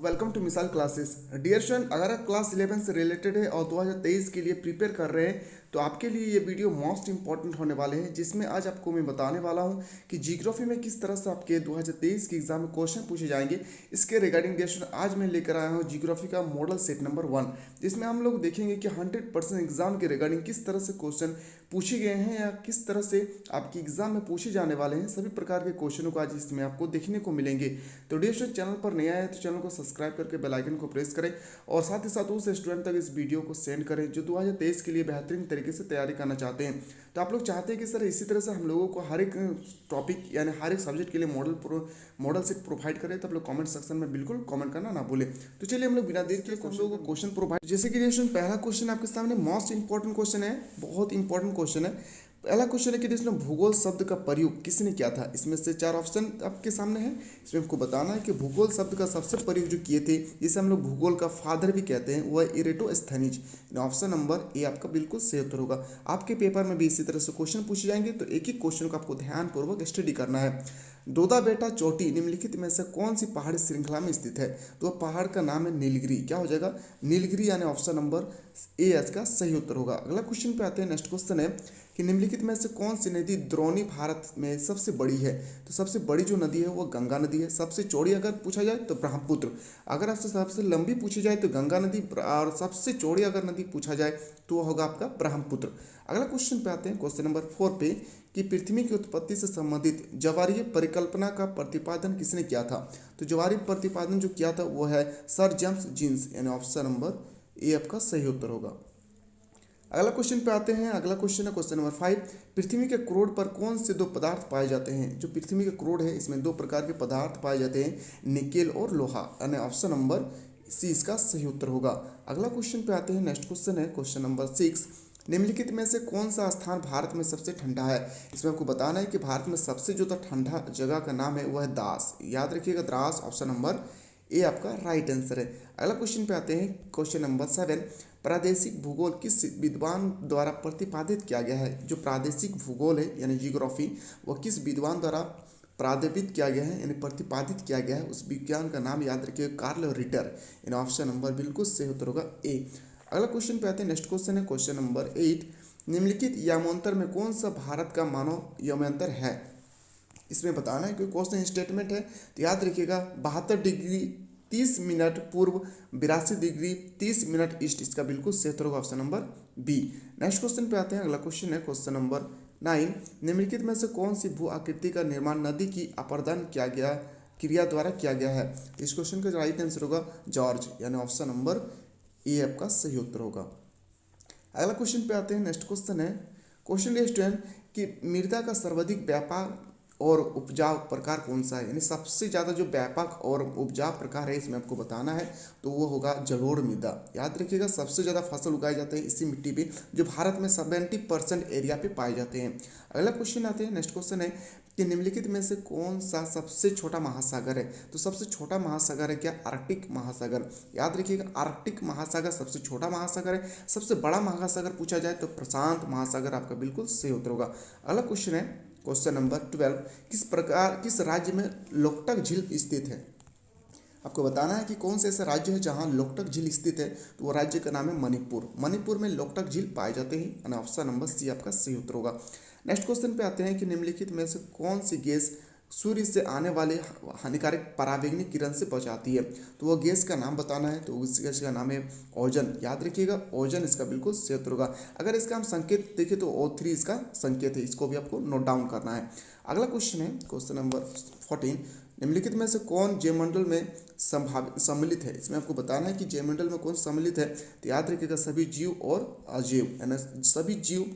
Welcome to मिसाल classes. Dear student, अगर आप क्लास 11 से रिलेटेड है और 2023 के लिए प्रिपेयर कर रहे हैं तो आपके लिए ये वीडियो मोस्ट इंपॉर्टेंट होने वाले हैं, जिसमें आज आपको मैं बताने वाला हूं कि जियोग्राफी में किस तरह से आपके 2023 के एग्जाम में क्वेश्चन पूछे जाएंगे। इसके रिगार्डिंग डियर स्टूडेंट आज मैं लेकर आया हूं जियोग्राफी का मॉडल सेट नंबर 1, जिसमें हम लोग देखेंगे कि 100% एग्जाम के रिगार्डिंग किस तरह से क्वेश्चन पूछे गए हैं या किस तरह से आपके एग्जाम में पूछे जाने वाले हैं। सभी प्रकार के क्वेश्चनों को आज इसमें आपको देखने को मिलेंगे। तो डियर स्टूडेंट, चैनल पर नया है तो चैनल को सब्सक्राइब करके बेल आइकन को प्रेस करें और साथ ही साथ उस स्टूडेंट तक इस वीडियो को सेंड करें जो 2023 के लिए बेहतरीन तरीके से तैयारी करना चाहते हैं। तो आप लोग चाहते हैं कि सर इसी तरह से हम लोगों को हर एक टॉपिक यानी हर एक सब्जेक्ट के लिए मॉडल सेट प्रोवाइड करें, तो आप लोग कमेंट सेक्शन में बिल्कुल कमेंट करना ना भूलें। तो चलिए हम लोग बिना देर के हम लोगों को क्वेश्चन प्रोवाइड, जैसे कि पहला क्वेश्चन आपके सामने मोस्ट इंपॉर्टेंट क्वेश्चन है, बहुत इंपॉर्टेंट क्वेश्चन है। पहला क्वेश्चन है कि इसमें भूगोल शब्द का प्रयोग किसने किया था। इसमें से 4 ऑप्शन आपके सामने है। इसमें आपको बताना है कि भूगोल शब्द का सबसे प्रयोग जो किए थे, जिसे हम लोग भूगोल का फादर भी कहते हैं, वह इरेटोस्थेनीज। ऑप्शन नंबर ए आपका बिल्कुल सही उत्तर होगा। आपके पेपर में भी इसी तरह से क्वेश्चन पूछे जाएंगे, तो एक ही क्वेश्चन को आपको ध्यानपूर्वक स्टडी करना है। दोदा बेटा चोटी निम्नलिखित में से कौन सी पहाड़ी श्रृंखला में स्थित है। तो पहाड़ का नाम है नीलगिरी। क्या हो जाएगा? नीलगिरी, यानी ऑप्शन नंबर ए इसका सही उत्तर होगा। अगला क्वेश्चन पे आते हैं। नेक्स्ट क्वेश्चन है कि निम्नलिखित में से कौन सी नदी द्रोणी भारत में सबसे बड़ी है। तो सबसे बड़ी जो नदी है वो गंगा नदी है। सबसे चौड़ी अगर पूछा जाए तो ब्रह्मपुत्र। अगर आपसे सबसे लंबी पूछी जाए तो गंगा नदी, और सबसे चौड़ी अगर नदी पूछा जाए तो वो होगा आपका ब्रह्मपुत्र। अगला क्वेश्चन पे आते हैं, क्वेश्चन नंबर 4 पे, कि पृथ्वी की उत्पत्ति से संबंधित ज्वारीय परिकल्पना का प्रतिपादन किसने किया था। तो ज्वारीय प्रतिपादन जो किया था वो है सर जेम्स जीन्स, यानी ऑप्शन नंबर ए आपका सही उत्तर होगा। अगला क्वेश्चन पे आते हैं। अगला क्वेश्चन है क्वेश्चन नंबर 5, पृथ्वी के क्रोड पर कौन से 2 पदार्थ पाए जाते हैं। जो पृथ्वी के क्रोड है इसमें 2 प्रकार के पदार्थ पाए जाते हैं, निकेल और लोहा, यानी ऑप्शन नंबर सी इसका सही उत्तर होगा। अगला क्वेश्चन पे आते हैं। नेक्स्ट क्वेश्चन है क्वेश्चन नंबर 6, निम्नलिखित में से कौन सा स्थान भारत में सबसे ठंडा है। इसमें आपको बताना है कि भारत में सबसे जो ठंडा जगह का नाम है वह है द्रास। याद रखिएगा, द्रास। ऑप्शन नंबर ए आपका राइट आंसर है। अगला क्वेश्चन पे आते हैं, क्वेश्चन नंबर 7, प्रादेशिक भूगोल किस विद्वान द्वारा प्रतिपादित किया गया है। जो प्रादेशिक भूगोल है यानी जियोग्राफी, वह किस विद्वान द्वारा प्रादेपित किया गया है यानी प्रतिपादित किया गया है। उस विज्ञान का नाम याद रखिएगा, कार्ल रिटर। यानी ऑप्शन नंबर बिल्कुल सही उत्तर होगा ए। अगला क्वेश्चन पे आते हैं। नेक्स्ट क्वेश्चन है क्वेश्चन नंबर 8, निम्नलिखित यामांतर में कौन सा भारत का मानव यामांतर है। इसमें बताना है कि क्वेश्चन स्टेटमेंट है, तो याद रखिएगा 72 डिग्री 30 मिनट पूर्व, 82 डिग्री 30 मिनट ईस्ट। इसका बिल्कुल सही उत्तर होगा option number B. Next question पे आते हैं। अगला क्वेश्चन है क्वेश्चन नंबर 9, निम्नलिखित में से कौन सी भू आकृति का निर्माण नदी की अपर्दन किया गया क्रिया द्वारा किया गया है। इस क्वेश्चन का राइट आंसर होगा जॉर्ज, यानी ऑप्शन नंबर ए आपका सही उत्तर होगा। अगला क्वेश्चन पे आते हैं। नेक्स्ट क्वेश्चन है क्वेश्चन स्टूडेंट कि मृदा का सर्वाधिक व्यापक और उपजाऊ प्रकार कौन सा है, यानी सबसे ज़्यादा जो व्यापक और उपजाऊ प्रकार है इसमें आपको बताना है, तो वो होगा जलोढ़ मृदा। याद रखिएगा, सबसे ज़्यादा फसल उगाए जाते हैं इसी मिट्टी पे, जो भारत में 70% एरिया पे पाए जाते हैं। अगला क्वेश्चन आते हैं। नेक्स्ट क्वेश्चन है कि निम्नलिखित में से कौन सा सबसे छोटा महासागर है। तो सबसे छोटा महासागर है क्या? आर्कटिक महासागर। याद रखिएगा, आर्कटिक महासागर सबसे छोटा महासागर है। सबसे बड़ा महासागर पूछा जाए तो प्रशांत महासागर आपका बिल्कुल सही उत्तर होगा। अगला क्वेश्चन है क्वेश्चन नंबर 12, किस राज्य में लोकटक झील स्थित है। आपको बताना है कि कौन से ऐसा राज्य है जहां लोकटक झील स्थित है। तो वो राज्य का नाम है मणिपुर। मणिपुर में लोकटक झील पाए जाते हैं। ऑप्शन नंबर सी आपका सही उत्तर होगा। नेक्स्ट क्वेश्चन पे आते हैं कि निम्नलिखित में से कौन सी गैस सूर्य से आने वाले हानिकारक पराबैंगनी किरण से बचाती है। तो वो गैस का नाम बताना है, तो उस गैस का नाम है ओजोन। याद रखिएगा, ओजोन इसका बिल्कुल सही उत्तर होगा। अगर इसका हम संकेत देखें तो O3 इसका संकेत है, इसको भी आपको नोट डाउन करना है। अगला क्वेश्चन है क्वेश्चन नंबर 14, निम्नलिखित में से कौन जयमंडल में सम्मिलित है। इसमें आपको बताना है कि जयमंडल में कौन सम्मिलित है। तो याद रखिएगा, सभी जीव और अजीव, यानी सभी जीव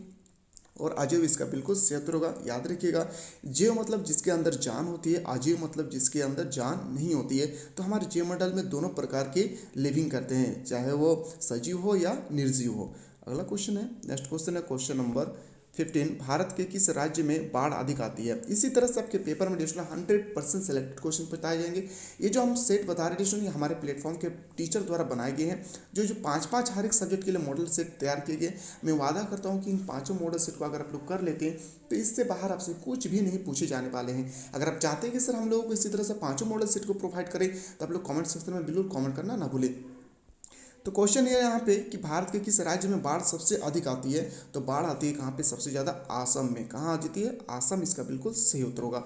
और अजीव इसका बिल्कुल सही उत्तर होगा। याद रखिएगा, जीव मतलब जिसके अंदर जान होती है, अजीव मतलब जिसके अंदर जान नहीं होती है। तो हमारे जीवमंडल में दोनों प्रकार के लिविंग करते हैं, चाहे वो सजीव हो या निर्जीव हो। अगला क्वेश्चन है। नेक्स्ट क्वेश्चन है क्वेश्चन नंबर 15 भारत के किस राज्य में बाढ़ अधिक आती है। इसी तरह से आपके पेपर में डिस्ट्रेंट 100% सेलेक्टेड क्वेश्चन बताए जाएंगे। ये जो हम सेट बता रहे हैं डिस्ट्रेंट, ये हमारे प्लेटफॉर्म के टीचर द्वारा बनाए गए हैं। जो जो 5 हर एक सब्जेक्ट के लिए मॉडल सेट तैयार किए गए। मैं वादा करता हूँ कि इन 5 मॉडल सेट को अगर आप लोग कर लेते हैं तो इससे बाहर आपसे कुछ भी नहीं पूछे जाने वाले हैं। अगर आप चाहते हैं कि सर हम लोगों को इसी तरह से 5 मॉडल सेट को प्रोवाइड करें तो आप लोग कमेंट सेक्शन में बिल्कुल कमेंट करना ना भूलें। तो क्वेश्चन ये यहाँ पे कि भारत के किस राज्य में बाढ़ सबसे अधिक आती है। तो बाढ़ आती है कहाँ पे, सबसे ज़्यादा आसम में। कहाँ आती है, आसम इसका बिल्कुल सही उत्तर होगा।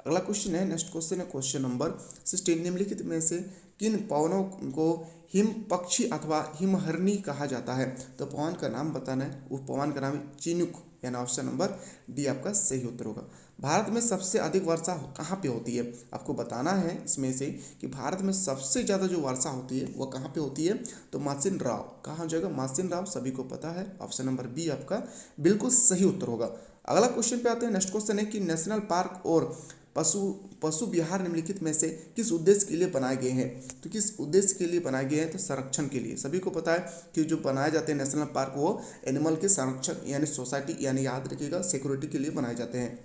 अगला क्वेश्चन है, नेक्स्ट क्वेश्चन है क्वेश्चन नंबर 16। निम्नलिखित में से किन पवनों को हिम पक्षी अथवा हिमहरणी कहा जाता है। तो पवन का नाम बताना है, वो पवन का नाम है चिनुक, यानी ऑप्शन नंबर डी आपका सही उत्तर होगा। भारत में सबसे अधिक वर्षा कहाँ पे होती है, आपको बताना है इसमें से कि भारत में सबसे ज़्यादा जो वर्षा होती है वो कहाँ पे होती है। तो मासिन राव, कहाँ हो जाएगा, मासिन राव, सभी को पता है, ऑप्शन नंबर बी आपका बिल्कुल सही उत्तर होगा। अगला क्वेश्चन पे आते हैं। नेक्स्ट क्वेश्चन है कि नेशनल पार्क और पशु विहार निम्नलिखित में से किस उद्देश्य के लिए बनाए गए हैं। तो किस उद्देश्य के लिए बनाए गए हैं, तो संरक्षण के लिए। सभी को पता है कि जो बनाए जाते हैं नेशनल पार्क वो एनिमल के संरक्षण यानी सोसाइटी यानी याद रखिएगा सिक्योरिटी के लिए बनाए जाते हैं।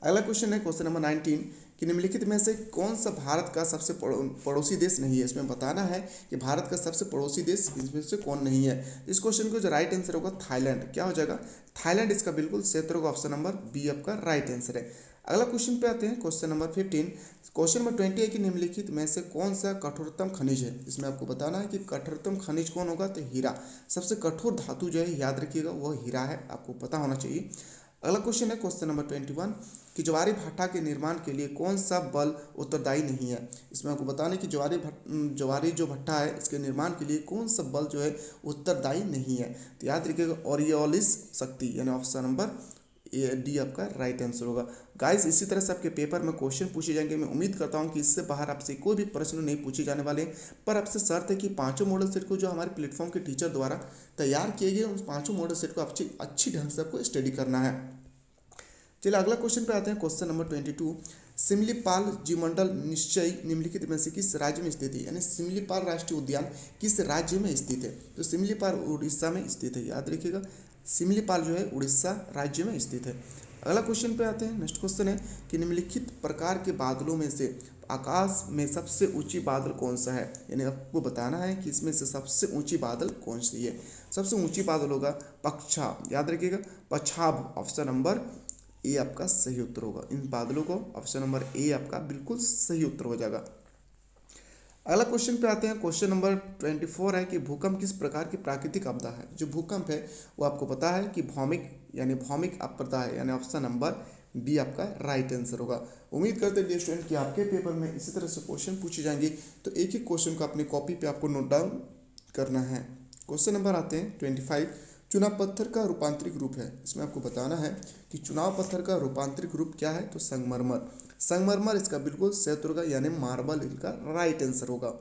अगला क्वेश्चन है क्वेश्चन नंबर 19 कि निम्नलिखित में से कौन सा भारत का सबसे पड़ोसी देश नहीं है। इसमें बताना है कि भारत का सबसे पड़ोसी देश इसमें से कौन नहीं है। इस क्वेश्चन को जो राइट आंसर होगा थाईलैंड। क्या हो जाएगा, थाईलैंड इसका बिल्कुल सही उत्तर होगा, ऑप्शन नंबर बी आपका राइट आंसर है। अगला क्वेश्चन पे आते हैं क्वेश्चन नंबर 15। क्वेश्चन नंबर 20 है कि निम्नलिखित में से कौन सा कठोरतम खनिज है। इसमें आपको बताना है कि कठोरतम खनिज कौन होगा, तो हीरा। सबसे कठोर धातु जो है याद रखिएगा वह हीरा है, आपको पता होना चाहिए। अगला क्वेश्चन है क्वेश्चन नंबर 21 कि ज्वारी भाटा के निर्माण के लिए कौन सा बल उत्तरदायी नहीं है। इसमें आपको बताना है कि ज्वारी जो भट्टा है इसके निर्माण के लिए कौन सा बल जो है उत्तरदायी नहीं है। तो याद रखिएगा ऑरियोलिस शक्ति, यानी ऑप्शन नंबर डी आपका राइट आंसर होगा। गाइस इसी तरह से आपके पेपर में क्वेश्चन पूछे जाएंगे। मैं उम्मीद करता हूं कि इससे बाहर आपसे कोई भी प्रश्न नहीं पूछे जाने वाले, पर आपसे शर्त है कि 5 मॉडल सेट को जो हमारे प्लेटफॉर्म के टीचर द्वारा तैयार किए गए उस 5 मॉडल सेट को अच्छी ढंग से आपको स्टडी करना है। चलिए अगला क्वेश्चन पे आते हैं क्वेश्चन नंबर 22। सिमलीपाल जीवमंडल निश्चय निम्नलिखित में से किस राज्य में स्थित है, यानी सिमलीपाल राष्ट्रीय उद्यान किस राज्य में स्थित है। तो सिमलीपाल उड़ीसा में स्थित है, याद रखिएगा सिमलीपाल जो है उड़ीसा राज्य में स्थित है। अगला क्वेश्चन पे आते हैं। नेक्स्ट क्वेश्चन है कि निम्नलिखित प्रकार के बादलों में से आकाश में सबसे ऊंची बादल कौन सा है, यानी आपको बताना है कि इसमें से सबसे ऊंची बादल कौन सी है। सबसे ऊंची बादल होगा पक्षाब, याद रखिएगा पछाब, ऑप्शन नंबर ए आपका सही उत्तर होगा। इन बादलों को ऑप्शन नंबर ए आपका बिल्कुल सही उत्तर हो जाएगा। अगला क्वेश्चन पे आते हैं। क्वेश्चन नंबर 24 है कि भूकंप किस प्रकार की प्राकृतिक आपदा है। जो भूकंप है वो आपको पता है कि भौमिक आपदा है, यानी ऑप्शन नंबर बी आपका राइट आंसर होगा। उम्मीद करते हैं स्टूडेंट कि आपके पेपर में इसी तरह से क्वेश्चन पूछे जाएंगे, तो एक एक क्वेश्चन को अपनी कॉपी पे आपको नोट डाउन करना है। क्वेश्चन नंबर आते हैं 25। चुनाव पत्थर का रूपांतरिक रूप है। इसमें आपको बताना है कि चुनाव पत्थर का रूपांतरिक रूप क्या है। तो संगमरमर इसका बिल्कुल सही उत्तर होगा, यानी मार्बल इनका राइट आंसर होगा।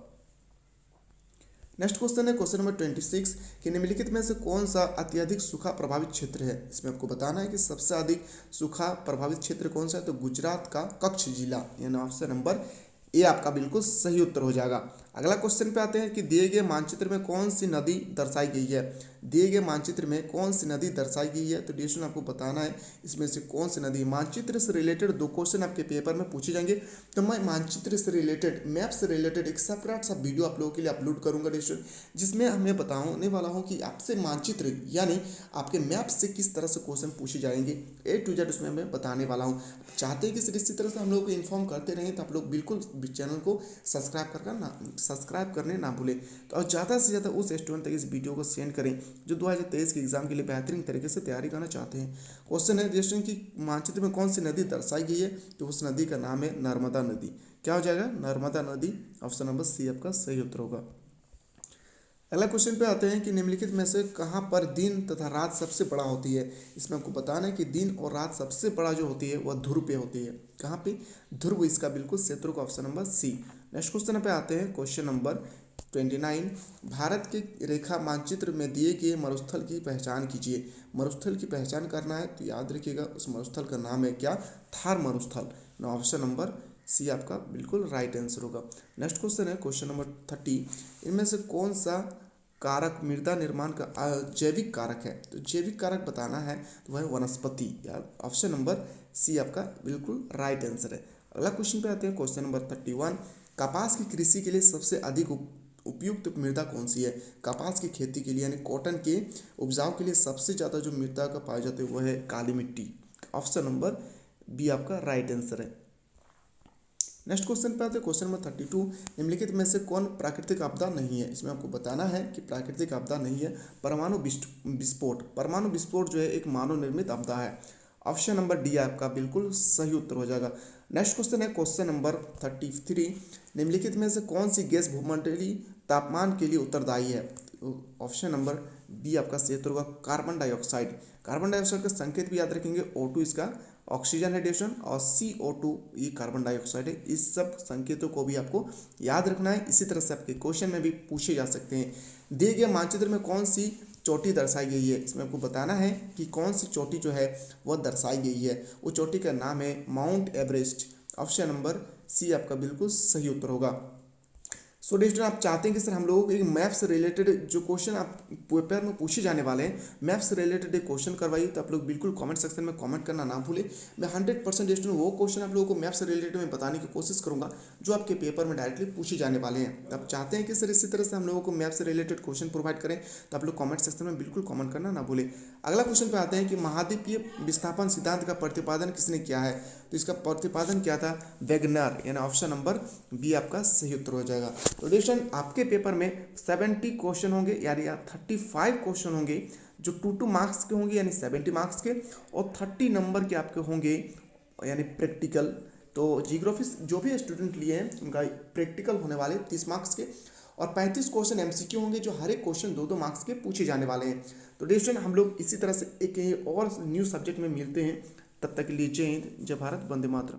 नेक्स्ट क्वेश्चन है क्वेश्चन नंबर 26 कि निम्नलिखित में से कौन सा अत्यधिक सूखा प्रभावित क्षेत्र है। इसमें आपको बताना है कि सबसे अधिक सूखा प्रभावित क्षेत्र कौन सा है। तो गुजरात का कच्छ जिला, यानी ऑप्शन नंबर ए आपका बिल्कुल सही उत्तर हो जाएगा। अगला क्वेश्चन पे आते हैं कि दिए गए मानचित्र में कौन सी नदी दर्शाई गई है। दिए गए मानचित्र में कौन सी नदी दर्शाई गई है। तो डिस्ट्रेंट आपको बताना है इसमें से कौन सी नदी। मानचित्र से रिलेटेड 2 क्वेश्चन आपके पेपर में पूछे जाएंगे, तो मैं मानचित्र से रिलेटेड मैप से रिलेटेड एक सेपरेट सा वीडियो आप लोगों के लिए अपलोड करूंगा डिस्ट्रेंट, जिसमें मैं बताने वाला हूँ कि आपसे मानचित्र यानी आपके मैप से किस तरह से क्वेश्चन पूछे जाएंगे A to Z उसमें मैं बताने वाला हूँ। चाहते हैं कि इसी तरह से हम लोग को इन्फॉर्म करते रहें, तो आप लोग बिल्कुल चैनल को सब्सक्राइब करने ना भूलें। तो और ज़्यादा से ज़्यादा उस स्टूडेंट तक इस वीडियो को सेंड करें जो 2023 के एग्जाम के लिए बेहतरीन तरीके से तैयारी करना चाहते हैं। क्वेश्चन है डिस्ट्रेंट की मानचित्र में कौन सी नदी दर्शाई गई है। तो उस नदी का नाम है नर्मदा नदी। क्या हो जाएगा, नर्मदा नदी, ऑप्शन नंबर सी आपका सही उत्तर होगा। अगला क्वेश्चन पे आते हैं कि निम्नलिखित में से कहाँ पर दिन तथा रात सबसे बड़ा होती है। इसमें आपको बताना है कि दिन और रात सबसे बड़ा जो होती है वह ध्रुव पे होती है। कहाँ पे, ध्रुव, इसका बिल्कुल सही उत्तर होगा, option number C. Next question पे आते हैं क्वेश्चन नंबर 29। भारत के रेखा मानचित्र में दिए गए मरुस्थल की पहचान कीजिए। मरुस्थल की पहचान करना है, तो याद रखिएगा उस मरुस्थल का नाम है क्या, थार मरुस्थल। ऑप्शन नंबर सी आपका बिल्कुल राइट आंसर होगा। नेक्स्ट क्वेश्चन है क्वेश्चन नंबर 30। इनमें से कौन सा कारक मृदा निर्माण का जैविक कारक है, तो जैविक कारक बताना है तो वह वनस्पति, या ऑप्शन नंबर सी आपका बिल्कुल राइट आंसर है। अगला क्वेश्चन पे आते हैं, क्वेश्चन नंबर 31। कपास की कृषि के लिए सबसे अधिक उपयुक्त मृदा कौन सी है? कपास की खेती के लिए यानी कॉटन के उपजाऊ के लिए सबसे ज़्यादा जो मृदा का पाया जाता है वह है काली मिट्टी। ऑप्शन नंबर बी आपका राइट आंसर है। नेक्स्ट क्वेश्चन पे आते हैं, क्वेश्चन नंबर 32। निम्नलिखित में से कौन प्राकृतिक आपदा नहीं है? इसमें आपको बताना है कि प्राकृतिक आपदा नहीं है परमाणु विस्फोट। परमाणु विस्फोट जो है एक मानव निर्मित आपदा है। ऑप्शन नंबर डी आपका बिल्कुल सही उत्तर हो जाएगा। नेक्स्ट क्वेश्चन है क्वेश्चन नंबर 33। निम्नलिखित में से कौन सी गैस भूमंडलीय तापमान के लिए उत्तरदायी है? ऑप्शन नंबर बी आपका सही उत्तर होगा कार्बन डाइऑक्साइड। कार्बन डाइऑक्साइड का संकेत भी याद रखेंगे, O2 इसका ऑक्सीजन हाइड्रेशन और CO2 ये कार्बन डाइऑक्साइड है। इस सब संकेतों को भी आपको याद रखना है, इसी तरह से आपके क्वेश्चन में भी पूछे जा सकते हैं। दिए गए मानचित्र में कौन सी चोटी दर्शाई गई है? इसमें आपको बताना है कि कौन सी चोटी जो है वह दर्शाई गई है। वो चोटी का नाम है Mount Everest. Option number C आपका बिल्कुल सही उत्तर होगा। सो स्टूडेंट, आप चाहते हैं कि सर हम लोगों को एक मैप से रिलेटेड जो क्वेश्चन आप पेपर में पूछे जाने वाले हैं, मैप से रिलेटेड एक क्वेश्चन करवाइए, तो आप लोग बिल्कुल कमेंट सेक्शन में कमेंट करना ना भूलें। मैं 100% स्टूडेंट वो क्वेश्चन आप लोगों को मैप से रिलेटेड में बताने की कोशिश करूंगा जो आपके पेपर में डायरेक्टली पूछे जाने वाले हैं। तो आप चाहते हैं कि सर इसी तरह से हम लोगों को मैप से रिलेटेड क्वेश्चन प्रोवाइड करें, तो आप लोग कमेंट सेक्शन में बिल्कुल कमेंट करना ना भूलें। अगला क्वेश्चन पे आते हैं कि महाद्वीपीय विस्थापन सिद्धांत का प्रतिपादन किसने किया है? तो इसका प्रतिपादन किया था वेगनर, यानी ऑप्शन नंबर बी आपका सही उत्तर हो जाएगा। तो स्टूडेंट, आपके पेपर में 70 क्वेश्चन होंगे, यानी 35 क्वेश्चन होंगे जो 2 मार्क्स के होंगे यानी 70 मार्क्स के, और 30 नंबर के आपके होंगे यानी प्रैक्टिकल। तो जियोग्राफी जो भी स्टूडेंट लिए हैं उनका प्रैक्टिकल होने वाले 30 मार्क्स के, और 35 क्वेश्चन MCQ होंगे जो हर एक क्वेश्चन 2-2 मार्क्स के पूछे जाने वाले हैं। तो स्टूडेंट, हम लोग इसी तरह से एक और न्यू सब्जेक्ट में मिलते हैं। तब तक के लिए जय हिंद, जय भारत, वंदे मातरम।